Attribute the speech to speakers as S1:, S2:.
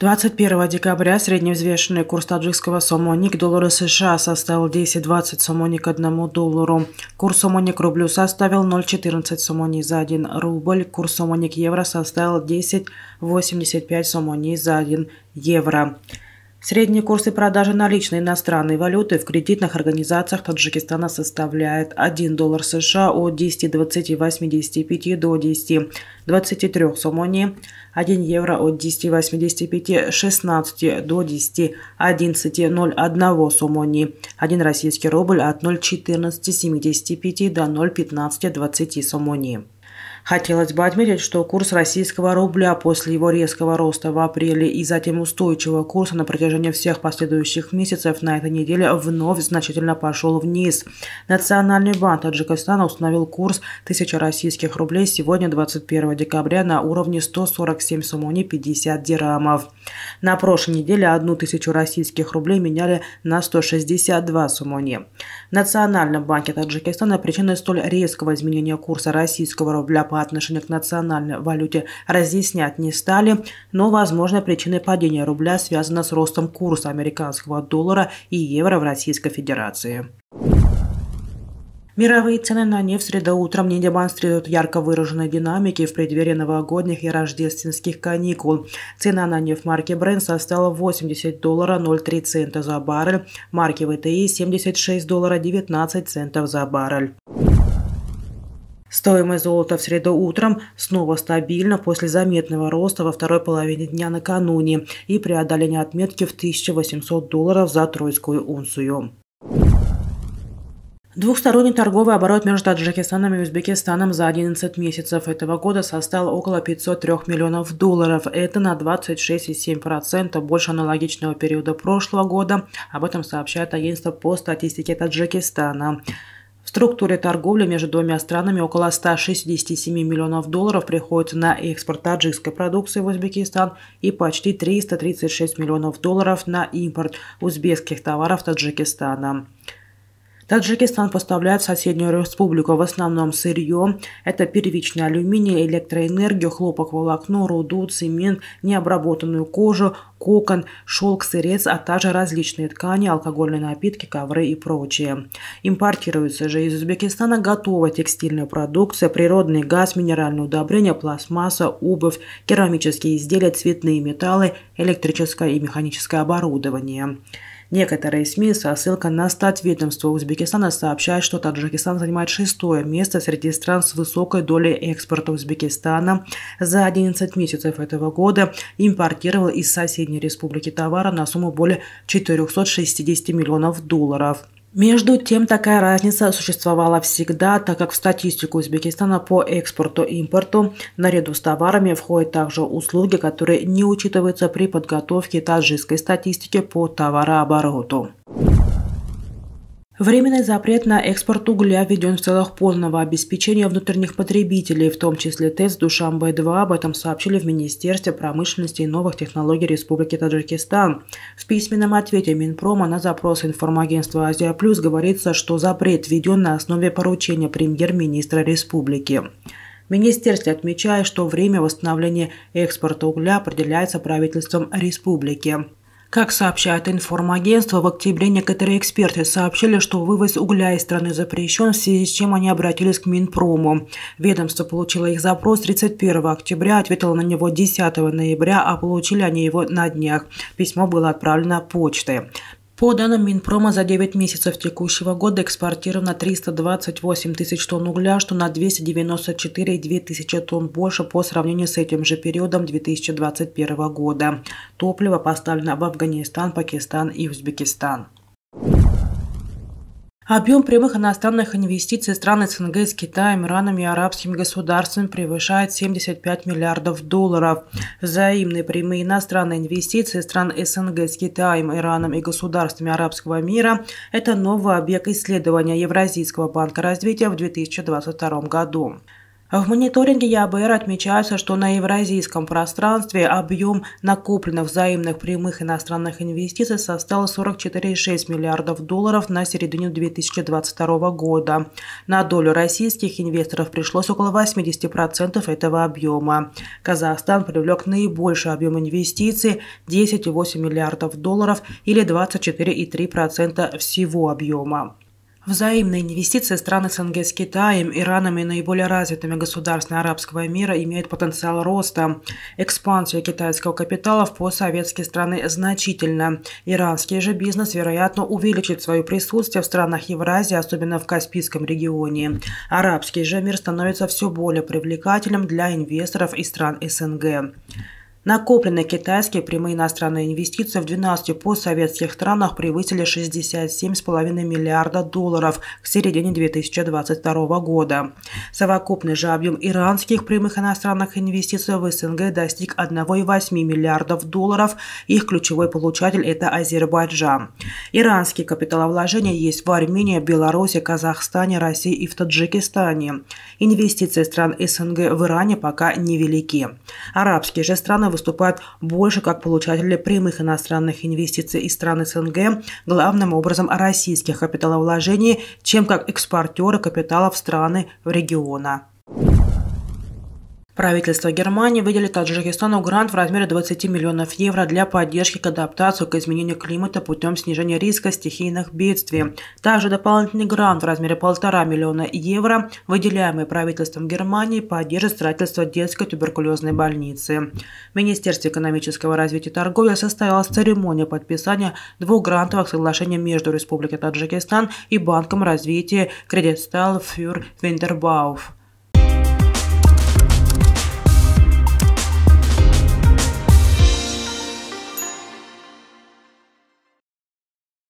S1: 21 декабря средневзвешенный курс таджикского сомони к доллару США составил 10,20 сомони к $1. Курс сомони к рублю составил 0,14 сомони за 1 рубль. Курс сомони к евро составил 10,85 сомони за 1 евро. Средние курсы продажи наличной иностранной валюты в кредитных организациях Таджикистана составляет $1 США от 10,2085 до 10,23 сомони, 1 евро от 10,85-16 до 10,1101 сомони, 1 российский рубль от 0,1475 до 0,1520 сомони. Хотелось бы отметить, что курс российского рубля после его резкого роста в апреле и затем устойчивого курса на протяжении всех последующих месяцев на этой неделе вновь значительно пошел вниз. Национальный банк Таджикистана установил курс 1000 российских рублей сегодня, 21 декабря, на уровне 147 сомони 50 дирхамов. На прошлой неделе 1000 российских рублей меняли на 162 сомони. В Национальном банке Таджикистана причиной столь резкого изменения курса российского рубля по отношению к национальной валюте разъяснять не стали, но возможной причиной падения рубля связана с ростом курса американского доллара и евро в Российской Федерации. Мировые цены на нефть в среду утром не демонстрируют ярко выраженной динамики в преддверии новогодних и рождественских каникул. Цена на нефть марки Brent составила $80.03 за баррель, марки WTI $76.19 за баррель. Стоимость золота в среду утром снова стабильна после заметного роста во второй половине дня накануне и преодоления отметки в $1800 за тройскую унцию. Двухсторонний торговый оборот между Таджикистаном и Узбекистаном за 11 месяцев этого года составил около $503 миллионов. Это на 26,7% больше аналогичного периода прошлого года. Об этом сообщает агентство по статистике Таджикистана. В структуре торговли между двумя странами около $167 миллионов приходится на экспорт таджикской продукции в Узбекистан и почти $336 миллионов на импорт узбекских товаров Таджикистана. Таджикистан поставляет в соседнюю республику в основном сырье. Это первичный алюминий, электроэнергию, хлопок, волокно, руду, цемент, необработанную кожу, кокон, шелк, сырец, а также различные ткани, алкогольные напитки, ковры и прочее. Импортируется же из Узбекистана готовая текстильная продукция, природный газ, минеральные удобрения, пластмасса, обувь, керамические изделия, цветные металлы, электрическое и механическое оборудование. Некоторые СМИ со ссылкой на статведомство Узбекистана сообщают, что Таджикистан занимает 6-е место среди стран с высокой долей экспорта Узбекистана. За 11 месяцев этого года импортировал из соседней республики товара на сумму более $460 миллионов. Между тем, такая разница существовала всегда, так как в статистику Узбекистана по экспорту и импорту наряду с товарами входят также услуги, которые не учитываются при подготовке таджикской статистики по товарообороту. Временный запрет на экспорт угля введен в целях полного обеспечения внутренних потребителей, в том числе ТЭЦ Душанбе-2. Об этом сообщили в Министерстве промышленности и новых технологий Республики Таджикистан. В письменном ответе Минпрома на запрос информагентства «Азия Плюс» говорится, что запрет введен на основе поручения премьер-министра республики. Министерство отмечает, что время восстановления экспорта угля определяется правительством республики. Как сообщает информагентство, в октябре некоторые эксперты сообщили, что вывоз угля из страны запрещен, в связи с чем они обратились к Минпрому. Ведомство получило их запрос 31 октября, ответило на него 10 ноября, а получили они его на днях. Письмо было отправлено почтой. По данным Минпрома, за 9 месяцев текущего года экспортировано 328 тысяч тонн угля, что на 294,2 тысячи тонн больше по сравнению с этим же периодом 2021 года. Топливо поставлено в Афганистан, Пакистан и Узбекистан. Объем прямых иностранных инвестиций стран СНГ с Китаем, Ираном и арабскими государствами превышает $75 миллиардов. Взаимные прямые иностранные инвестиции стран СНГ с Китаем, Ираном и государствами арабского мира – это новый объект исследования Евразийского банка развития в 2022 году. В мониторинге ЕАБР отмечается, что на евразийском пространстве объем накопленных взаимных прямых иностранных инвестиций составил 44,6 миллиардов долларов на середину 2022 года. На долю российских инвесторов пришлось около 80% этого объема. Казахстан привлек наибольший объем инвестиций – 10,8 миллиардов долларов или 24,3% всего объема. Взаимные инвестиции стран СНГ с Китаем, Ираном и наиболее развитыми государствами арабского мира имеют потенциал роста. Экспансия китайского капитала в постсоветские страны значительна. Иранский же бизнес, вероятно, увеличит свое присутствие в странах Евразии, особенно в Каспийском регионе. Арабский же мир становится все более привлекательным для инвесторов из стран СНГ. Накопленные китайские прямые иностранные инвестиции в 12 постсоветских странах превысили 67,5 миллиарда долларов к середине 2022 года. Совокупный же объем иранских прямых иностранных инвестиций в СНГ достиг 1,8 миллиардов долларов. Их ключевой получатель – это Азербайджан. Иранские капиталовложения есть в Армении, Беларуси, Казахстане, России и в Таджикистане. Инвестиции стран СНГ в Иране пока невелики. Арабские же страны выступают больше как получатели прямых иностранных инвестиций из стран СНГ, главным образом российских капиталовложений, чем как экспортеры капитала в страны региона. Правительство Германии выделит Таджикистану грант в размере 20 миллионов евро для поддержки к адаптации к изменению климата путем снижения риска стихийных бедствий. Также дополнительный грант в размере 1,5 миллиона евро, выделяемый правительством Германии, поддержит строительство детской туберкулезной больницы. В Министерстве экономического развития и торговли состоялась церемония подписания 2 грантовых соглашений между Республикой Таджикистан и Банком развития Кредитстал фюр Винтербауф.